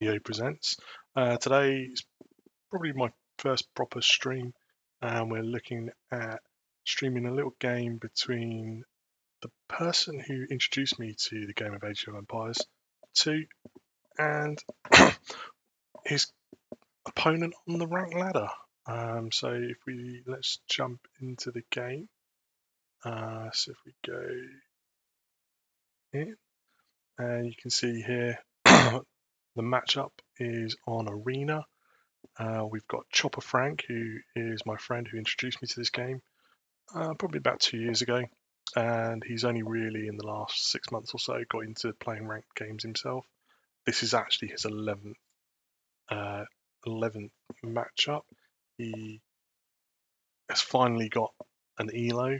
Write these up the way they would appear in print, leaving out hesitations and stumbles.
DenisBU presents. Today is probably my first proper stream, and we're looking at streaming a little game between the person who introduced me to the game of Age of Empires 2 and his opponent on the rank ladder. So if let's jump into the game. So if we go in, and you can see here the matchup is on Arena. We've got Choppa Frank, who is my friend who introduced me to this game probably about 2 years ago, and he's only really in the last 6 months or so got into playing ranked games himself. This is actually his 11th matchup. He has finally got an elo.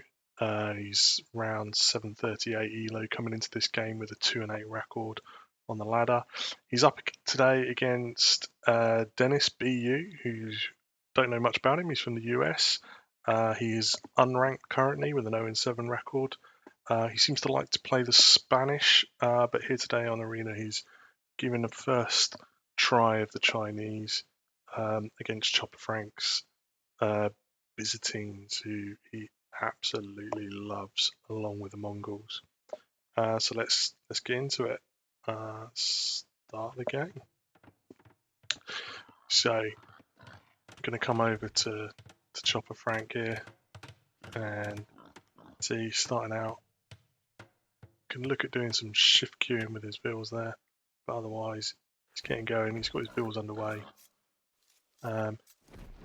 He's round 738 elo coming into this game with a 2-8 record on the ladder. He's up today against DenisBU, who don't know much about him. He's from the US. He is unranked currently with an 0-7 record. He seems to like to play the Spanish, but here today on Arena he's given the first try of the Chinese against Choppa Frank's Byzantines, who he absolutely loves, along with the Mongols. So let's get into it. Start the game. So I'm going to come over to Choppa Frank here and see, starting out, can look at doing some shift queuing with his bills there, but otherwise he's getting going. He's got his bills underway. And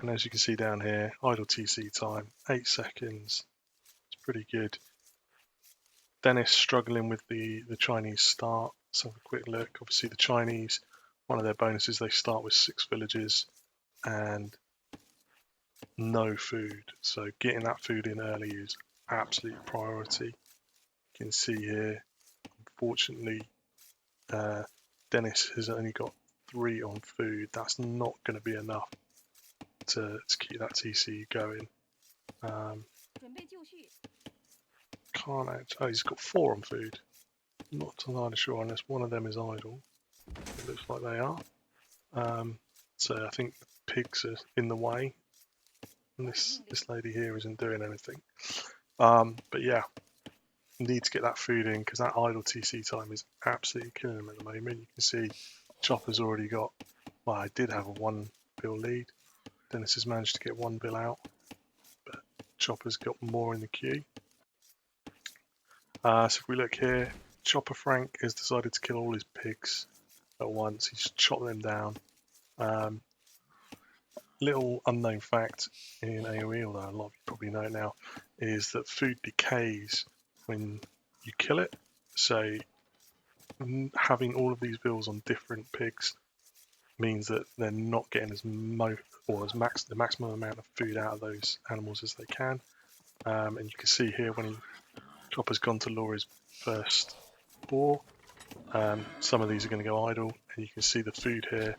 as you can see down here, idle TC time 8 seconds. It's pretty good. Denis struggling with the Chinese start. Let's have a quick look. Obviously the Chinese, one of their bonuses, they start with 6 villages and no food. So getting that food in early is absolute priority. You can see here, unfortunately, Denis has only got 3 on food. That's not going to be enough to keep that TC going. Can't actually, oh, he's got 4 on food. Not entirely sure unless one of them is idle. It looks like they are. So I think the pigs are in the way. And this lady here isn't doing anything. But yeah, need to get that food in because that idle TC time is absolutely killing him at the moment. You can see Choppa's already got, well, I did have a 1 bill lead. Denis has managed to get 1 bill out, but Choppa's got more in the queue. So if we look here, Choppa Frank has decided to kill all his pigs at once. He's chopped them down. Little unknown fact in AoE, although a lot of you probably know it now, is that food decays when you kill it. So having all of these bills on different pigs means that they're not getting the maximum amount of food out of those animals as they can. And you can see here when Choppa's gone to lure his first boar, some of these are going to go idle, and you can see the food here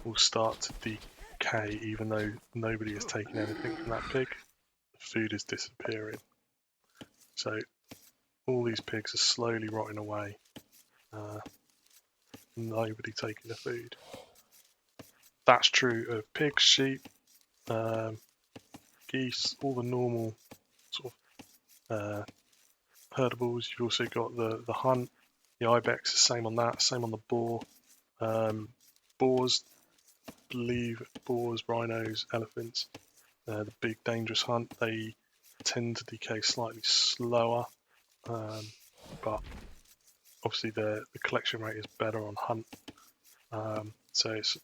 will start to decay even though nobody has taken anything from that pig. The food is disappearing. So all these pigs are slowly rotting away. Nobody taking the food. That's true of pigs, sheep, geese, all the normal sort of herdables. You've also got the hunt, the ibex, the same on that, same on the boar. Boars, rhinos, elephants, the big dangerous hunt, they tend to decay slightly slower, but obviously the collection rate is better on hunt. So it's,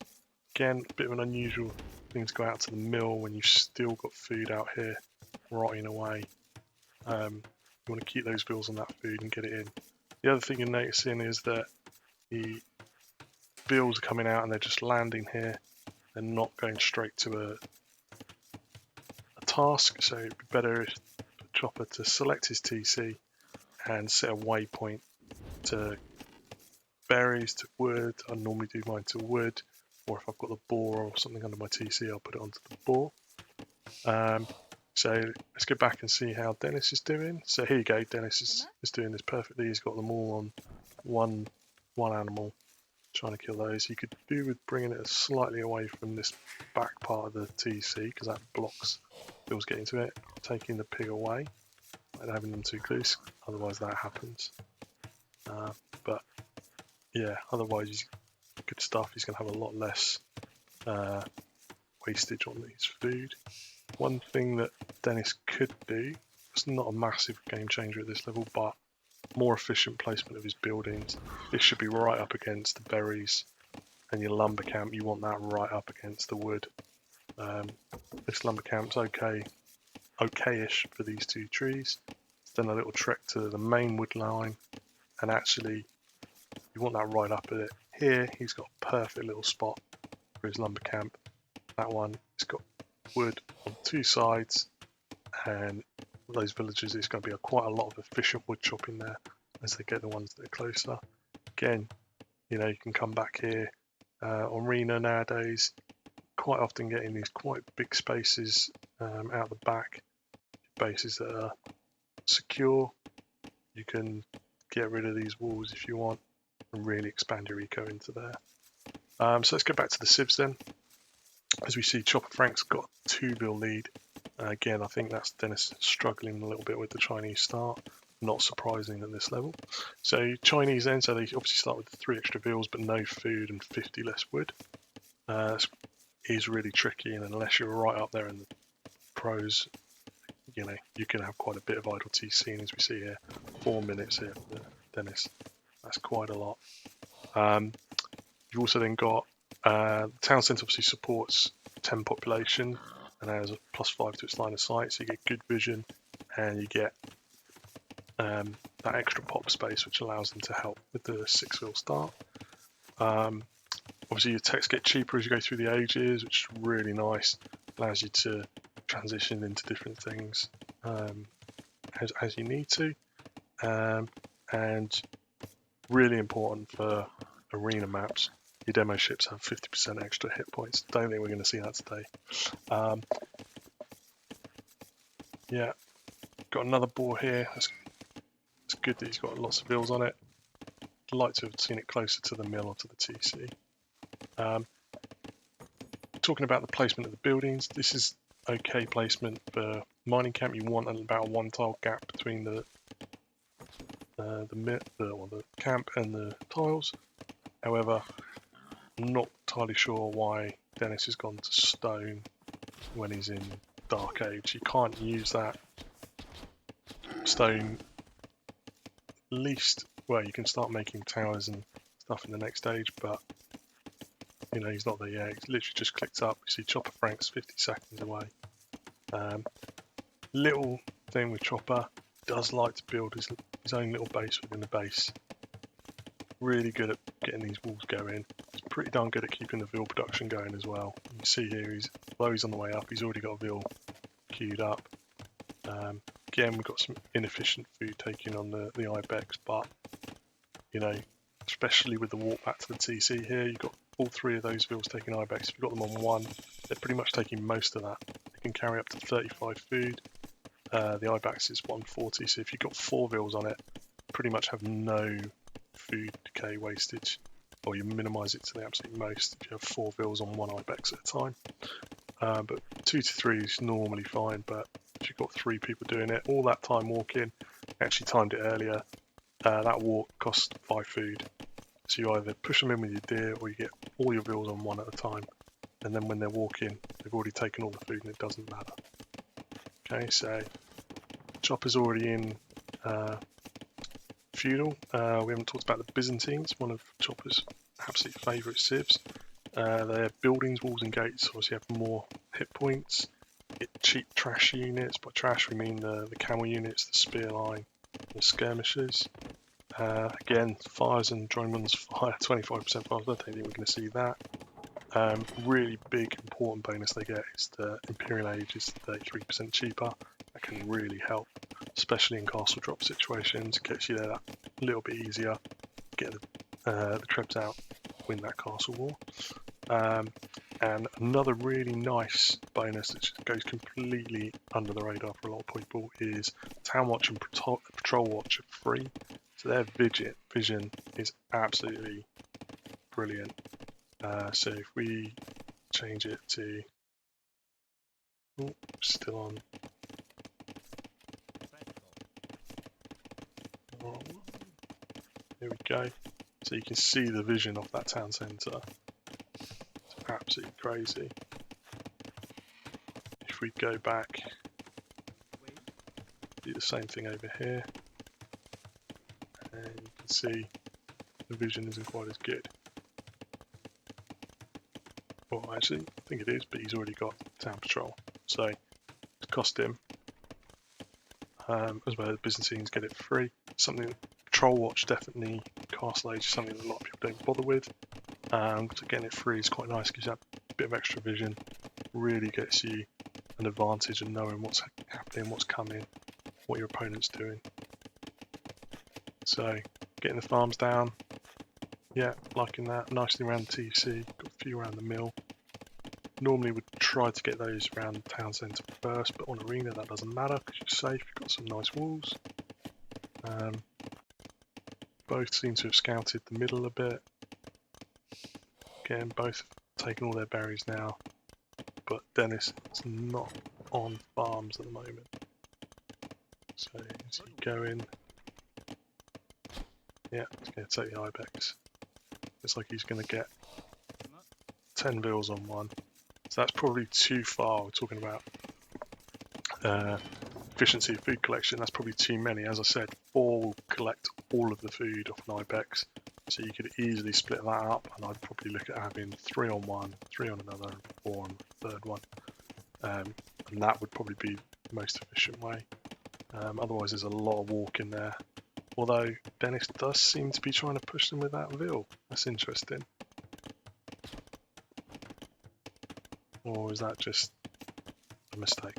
again, a bit of an unusual thing to go out to the mill when you've still got food out here rotting away. You want to keep those bills on that food and get it in. The other thing you're noticing is that the bills are coming out and they're just landing here. They're not going straight to a task, so it'd be better for Choppa to select his TC and set a waypoint to berries, to wood. I normally do mine to wood, or if I've got the boar or something under my TC, I'll put it onto the boar. So let's go back and see how Denis is doing. So here you go, Denis is doing this perfectly. He's got them all on one animal. trying to kill those. You could do with bringing it slightly away from this back part of the TC, because that blocks bills getting to it, taking the pig away and having them too close, otherwise that happens. But yeah, otherwise he's good stuff. He's going to have a lot less wastage on his food. One thing that Denis could do, it's not a massive game changer at this level, but more efficient placement of his buildings. This should be right up against the berries, and your lumber camp, you want that right up against the wood. This lumber camp's okay-ish for these two trees. It's then a little trek to the main wood line, and actually you want that right up at it. Here he's got a perfect little spot for his lumber camp. That one, it's got wood on two sides, and those villages, there's going to be quite a lot of efficient wood chopping there as they get the ones that are closer. Again, you know, you can come back here on Rena nowadays, quite often getting these quite big spaces out the back, bases that are secure. You can get rid of these walls if you want and really expand your eco into there. So let's go back to the civs then. As we see, Choppa Frank's got 2-bill lead. Again, I think that's Denis struggling a little bit with the Chinese start. Not surprising at this level. So Chinese then, so they obviously start with 3 extra bills, but no food and 50 less wood. Is really tricky, and unless you're right up there in the pros, you know, you can have quite a bit of idle TC. And as we see here, 4 minutes here for Denis. That's quite a lot. You've also then got the town centre obviously supports 10 population and has a +5 to its line of sight, so you get good vision and you get that extra pop space, which allows them to help with the 6-bill start. Obviously your techs get cheaper as you go through the ages, which is really nice. Allows you to transition into different things as you need to. And really important for arena maps, your demo ships have 50% extra hit points. Don't think we're going to see that today. Yeah, got another boar here. It's good that he's got lots of bills on it. I'd like to have seen it closer to the mill or to the TC. Talking about the placement of the buildings, this is okay placement for mining camp. You want about a 1-tile gap between the camp and the tiles. However, I'm not entirely sure why Denis has gone to stone when he's in Dark Age. You can't use that stone. At least, well, you can start making towers and stuff in the next stage, but you know, he's not there yet. He's literally just clicked up. You see Choppa Frank's 50 seconds away. Little thing with Choppa, does like to build his own little base within the base. Really good at getting these walls going. He's pretty darn good at keeping the veal production going as well. You can see here, although he's on the way up, he's already got veal queued up. Again, we've got some inefficient food taking on the Ibex, but you know, especially with the walk back to the TC here, you've got all 3 of those veals taking Ibex. If you've got them on 1, they're pretty much taking most of that. They can carry up to 35 food. The Ibex is 140, so if you've got 4 veals on it, pretty much have no food decay wastage, or you minimise it to the absolute most if you have 4 veals on 1 Ibex at a time. But 2 to 3 is normally fine, but if you've got 3 people doing it, all that time walking, actually timed it earlier, that walk costs 5 food. So you either push them in with your deer, or you get all your veals on 1 at a time, and then when they're walking, they've already taken all the food and it doesn't matter. Okay, so Choppa's already in feudal. We haven't talked about the Byzantines, one of Choppa's absolute favourite civs. Their buildings, walls and gates obviously have more hit points. Get cheap trash units. By trash we mean the camel units, the spear line, the skirmishers. Again, fires and drone runs fire 25% faster. I don't think we're going to see that. Really big important bonus they get is the Imperial Age is 33% cheaper. That can really help, especially in castle drop situations. It gets you there that little bit easier. Get the trebs out, win that castle war. And another really nice bonus that just goes completely under the radar for a lot of people is Town Watch and Patrol Watch are free. So their vision is absolutely brilliant. So if we change it to, oh, still on. Oh, here we go. So you can see the vision of that town centre. It's absolutely crazy. If we go back, do the same thing over here, and you can see the vision isn't quite as good. Well, actually, I think it is, but he's already got town patrol, so it's cost him, as well as Byzantines get it free. Something Patrol Watch definitely, Castle Age is something that a lot of people don't bother with. So getting it free is quite nice, gives you a bit of extra vision, really gets you an advantage of knowing what's happening, what's coming, what your opponent's doing. So getting the farms down, yeah, liking that. Nicely around the TC, got a few around the mill. Normally would try to get those around the town centre first, but on arena that doesn't matter because you're safe, you've got some nice walls. Both seem to have scouted the middle a bit. Again, both have taken all their berries now, but Denis is not on farms at the moment. So as you go in, yeah, he's going to take the Ibex. Looks like he's going to get 10 bills on one. So that's probably too far. We're talking about efficiency of food collection. That's probably too many. As I said, 4 will collect all of the food off an Ibex. So you could easily split that up, and I'd probably look at having 3 on one, 3 on another, and 4 on the third one. And that would probably be the most efficient way. Otherwise, there's a lot of walk in there. Although Denis does seem to be trying to push them with that Vil. That's interesting. Or is that just a mistake?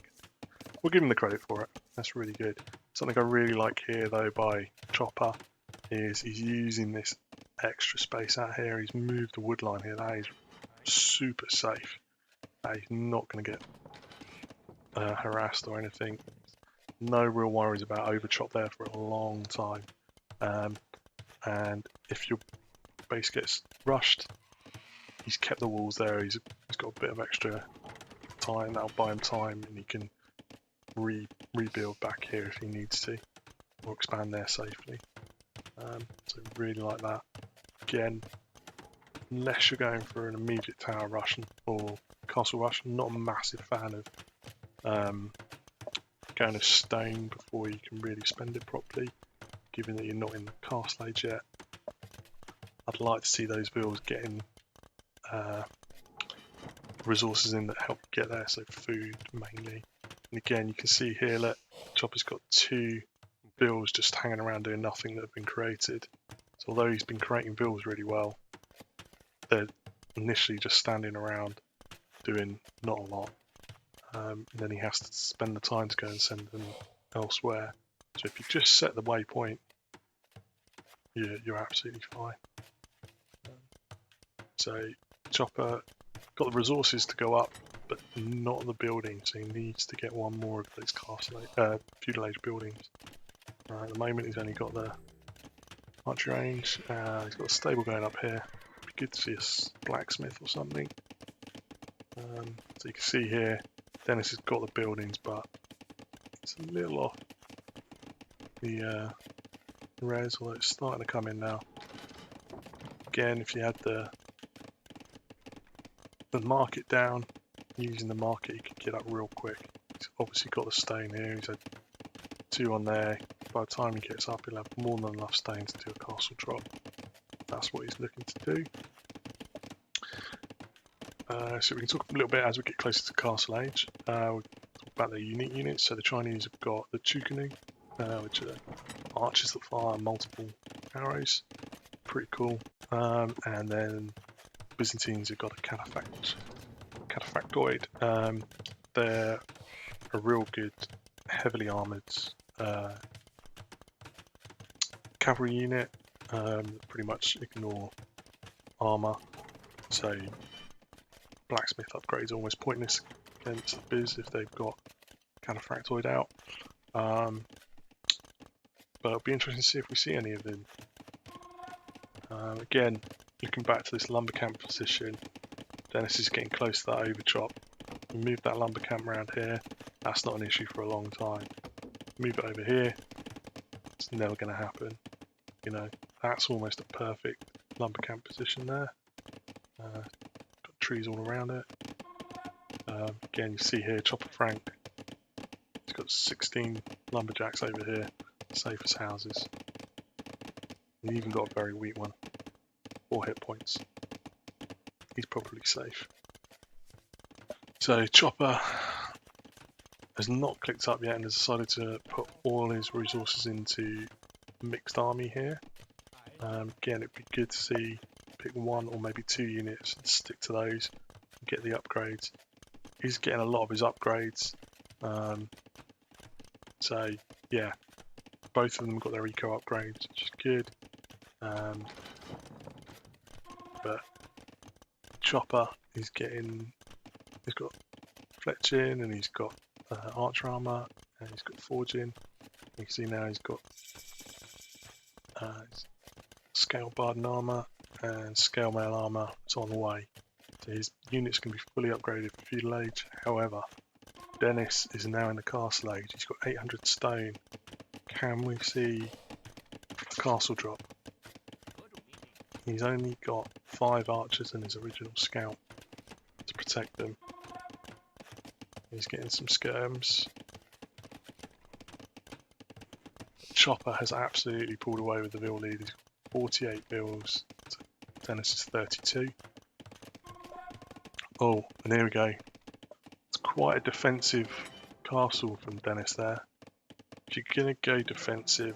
We'll give him the credit for it. That's really good. Something I really like here, though, by Choppa is he's using this extra space out here. He's moved the wood line here. That is super safe. That is not going to get harassed or anything. No real worries about overchop there for a long time. And if your base gets rushed, he's kept the walls there. He's got a bit of extra time. That'll buy him time, and he can rebuild back here if he needs to, or expand there safely. So really like that. Again, unless you're going for an immediate tower rush or castle rush, I'm not a massive fan of going to stone before you can really spend it properly, given that you're not in the castle age yet. I'd like to see those bills getting resources in that help get there, so food mainly. And again, you can see here that Choppa's got 2 bills just hanging around doing nothing that have been created. So although he's been creating bills really well, they're initially just standing around doing not a lot. And then he has to spend the time to go and send them elsewhere. So if you just set the waypoint, you're absolutely fine. So Choppa got the resources to go up, but not the building, so he needs to get one more of those feudal age buildings. At the moment he's only got the archery range. He's got a stable going up here. It'd be good to see a blacksmith or something. So you can see here, Denis has got the buildings, but it's a little off the res, although it's starting to come in now. Again, if you had the market down, using the market you could get up real quick. He's obviously got the stone here, he's had 2 on there. By the time he gets up, he'll have more than enough stones to do a castle drop. That's what he's looking to do. So we can talk a little bit as we get closer to Castle Age. We'll talk about the unique units. So the Chinese have got the Chukunu, which are archers that fire multiple arrows. Pretty cool. And then Byzantines have got a cataphractoid. They're a real good, heavily armoured cavalry unit. Pretty much ignore armour. So blacksmith upgrades are almost pointless against Biz if they've got cataphractoid out. But it'll be interesting to see if we see any of them. Again, looking back to this lumber camp position, Dennis is getting close to that overchop. We move that lumber camp around here, that's not an issue for a long time. Move it over here, it's never going to happen. You know, that's almost a perfect lumber camp position there. Got trees all around it. Again, you see here, Chopper Frank, he's got 16 lumberjacks over here, safe as houses. He even got a very weak one, 4 hit points. He's probably safe. So Chopper has not clicked up yet and has decided to put all his resources into mixed army here. Again, it'd be good to see pick 1 or maybe 2 units and stick to those and get the upgrades. He's getting a lot of his upgrades. So yeah, both of them got their eco upgrades, which is good. But Chopper is getting, he's got fletching and he's got archer armor and he's got forging. You can see now he's got scale barden armor and scale mail armor. It's on the way. So his units can be fully upgraded for feudal age. However, Dennis is now in the castle age. He's got 800 stone. Can we see a castle drop? He's only got 5 archers in his original scout to protect them. He's getting some skirms. Chopper has absolutely pulled away with the Vil lead. He's got 48 Vils. Dennis is 32. Oh, and here we go. It's quite a defensive castle from Dennis there. If you're going to go defensive,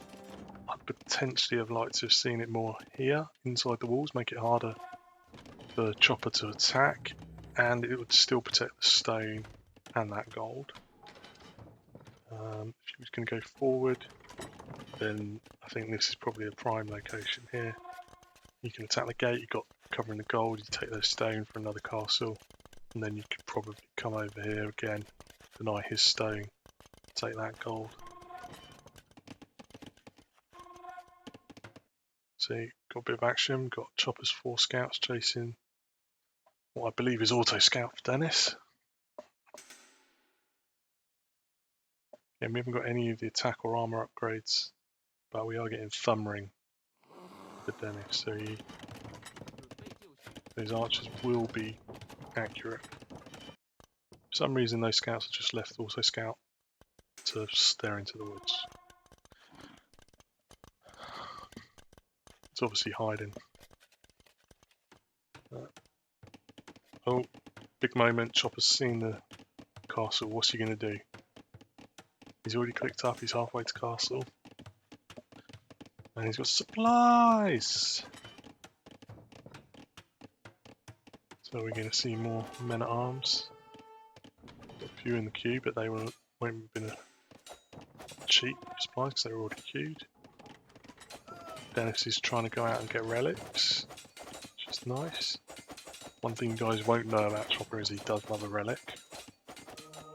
I'd potentially have liked to have seen it more here, inside the walls, make it harder for Chopper to attack, and it would still protect the stone and that gold. If he was going to go forward, then I think this is probably a prime location here. You can attack the gate, you've got covering the gold, you take those stone for another castle, and then you could probably come over here again, deny his stone, take that gold. See, got a bit of action, got Chopper's 4 scouts chasing what I believe is auto scout for Dennis. Yeah, we haven't got any of the attack or armor upgrades, but we are getting thumb ring for Dennis, so those archers will be accurate. For some reason those scouts are just left auto scout to stare into the woods. It's obviously hiding. Oh, big moment, Chopper's seen the castle, what's he going to do? He's already clicked up, he's halfway to castle. And he's got supplies! So we're going to see more men at arms. Got a few in the queue, but they won't have been a cheap supplies because they were already queued. Dennis is trying to go out and get relics, which is nice. One thing you guys won't know about Chopper is he does love a relic.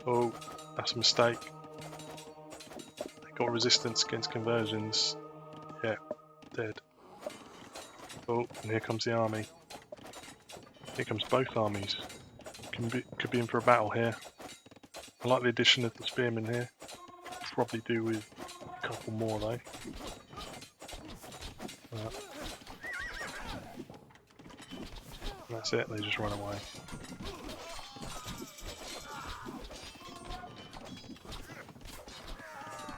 Oh, that's a mistake. They got resistance against conversions. Yeah, dead. Oh, and here comes the army. Here comes both armies. Could be in for a battle here. I like the addition of the spearmen here. Probably do with a couple more though. That's it, they just run away.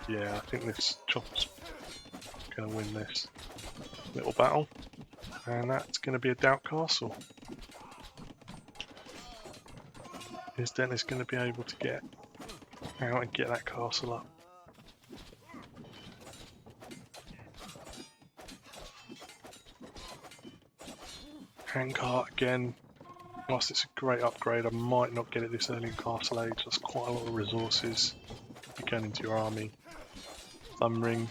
Yeah, I think this Chopper's going to win this little battle. And that's going to be a doubt castle. Is Dennis going to be able to get out and get that castle up? Handcart again. Whilst it's a great upgrade, I might not get it this early in Castle Age. That's quite a lot of resources to be going into your army. Thumb ring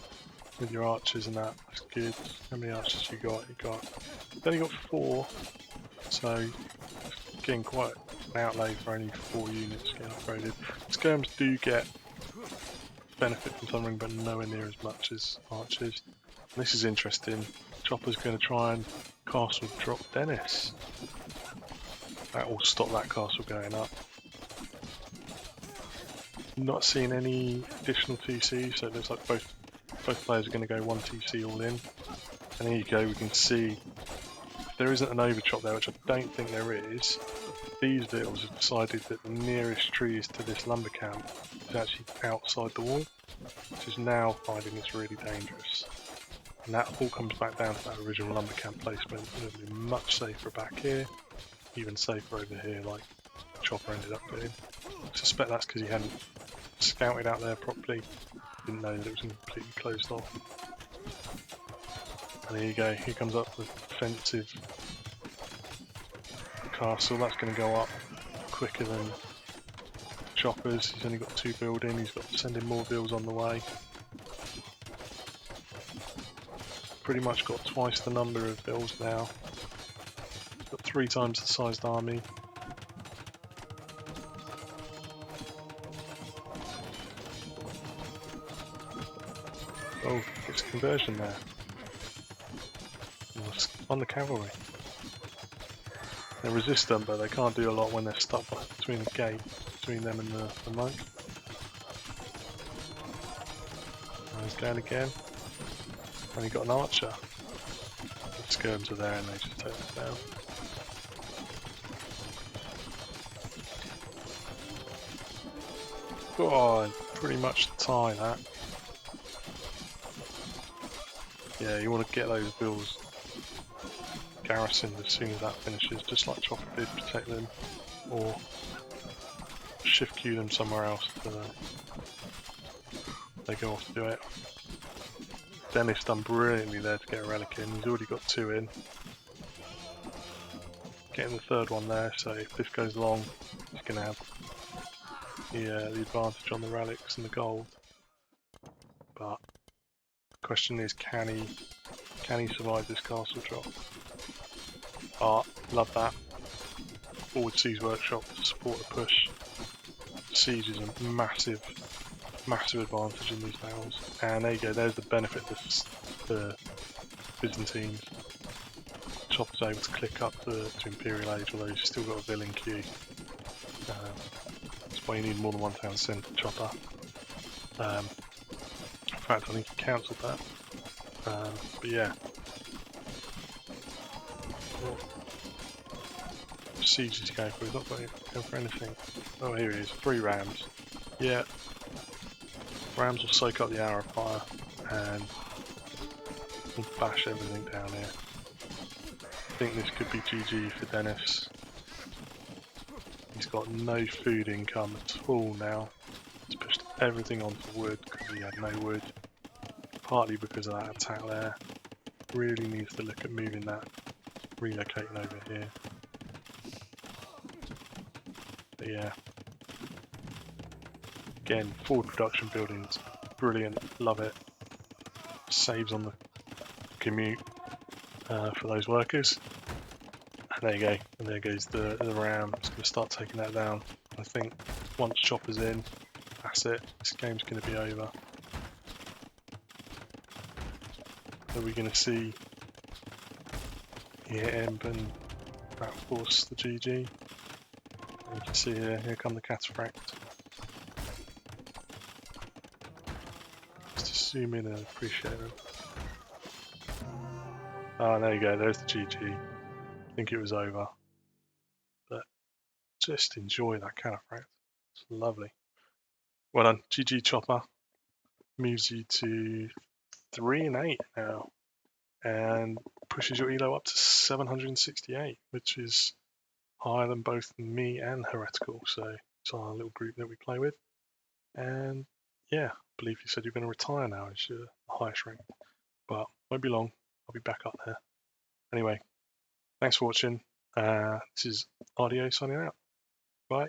with your archers and that. That's good. How many archers you got? You've only got 4, so getting quite an outlay for only 4 units getting upgraded. Skirms do get benefit from thumb ring, but nowhere near as much as archers. And this is interesting. Chopper's going to try and Castle drop Dennis. That will stop that castle going up. Not seeing any additional TC, so it looks like both players are going to go 1 TC all in. And there you go, we can see there isn't an overchop there, which I don't think there is. These vills have decided that the nearest trees to this lumber camp is actually outside the wall, which is now finding this really dangerous. And that all comes back down to that original lumber camp placement. It'll be much safer back here, even safer over here like Choppa ended up doing. I suspect that's because he hadn't scouted out there properly, didn't know that it was completely closed off. And there you go, here comes up the defensive castle. That's going to go up quicker than Choppa's. He's only got 2 building, he's got to send in more vills on the way. Pretty much got twice the number of vills now. He's got 3 times the sized army. Oh, it's conversion there. On the cavalry. They resist them, but they can't do a lot when they're stuck between the gate, between them and the monk. And he's going again. And he got an archer. The skirms are there and they just take it down. God, pretty much tie that. Yeah, you want to get those bills garrisoned as soon as that finishes, just like Choppa did, protect them, or shift queue them somewhere else so they go off to do it. Dennis done brilliantly there to get a relic in. He's already got 2 in. Getting the 3rd one there, so if this goes long, he's going to have the advantage on the relics and the gold. But the question is, can he survive this castle drop? Love that. Forward Siege Workshop to support the push. Siege is a massive advantage in these battles. And there you go, there's the benefit of the Byzantines. Choppa's able to click up to Imperial Age, although he's still got a villain queue. That's why you need more than 1 town sent to Choppa. In fact, I think he cancelled that. But yeah. Siege is going for, he's not going for anything. Oh, here he is, 3 rams. Yeah. Rams will soak up the arrow fire and bash everything down here. I think this could be GG for Dennis. He's got no food income at all now. He's pushed everything onto wood because he had no wood. Partly because of that attack there. Really needs to look at moving that, relocating over here. But yeah. Again, forward production buildings, brilliant, love it. Saves on the commute for those workers. And there you go, and there goes the ram. It's going to start taking that down. I think once Choppa's in, that's it. This game's going to be over. Are we going to see Imp and that force the GG? You can see here come the cataphract. Just to zoom in and appreciate them. Ah, there you go, there's the GG. I think it was over. But just enjoy that cataphract. It's lovely. Well done, GG Choppa. Moves you to 3 and 8 now. And pushes your elo up to 768, which is higher than both me and Heretical, so it's our little group that we play with. And yeah, I believe you said you're going to retire now as your highest rank, but won't be long, I'll be back up there. Anyway, thanks for watching. This is RDO signing out. Bye.